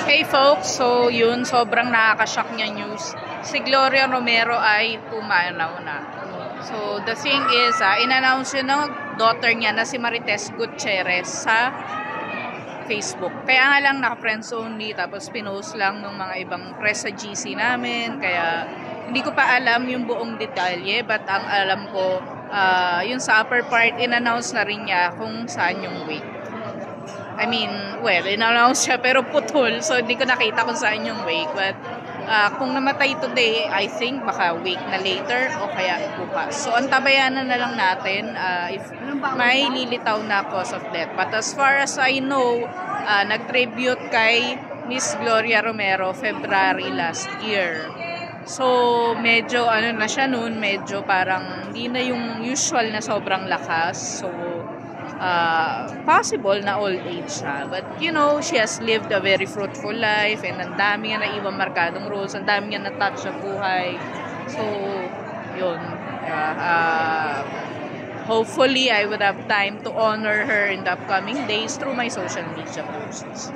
Hey folks, so yun, sobrang nakaka-shock niya news. Si Gloria Romero ay pumanaw na. So the thing is, in-announce yun ng daughter niya na si Marites Gutierrez sa Facebook. Kaya nga lang naka-friends only, tapos pinost lang ng mga ibang press sa GC namin. Kaya hindi ko pa alam yung buong detalye, but ang alam ko, yun sa upper part, in-announce na rin niya kung saan yung wake. I mean, well, in-announce siya pero putol. So, hindi ko nakita kung saan yung wake. But, kung namatay today, I think baka wake na later o kaya bukas. So, antabayanan na lang natin if may lilitaw na cause of death. But as far as I know, nag-tribute kay Miss Gloria Romero February last year. So, medyo ano na siya noon, medyo parang hindi na yung usual na sobrang lakas. So, possible na old age na. But, you know, she has lived a very fruitful life and ang dami nga na ibang markadong roles, ang dami nga na-touch sa buhay. So, yun. Hopefully, I would have time to honor her in the upcoming days through my social media posts.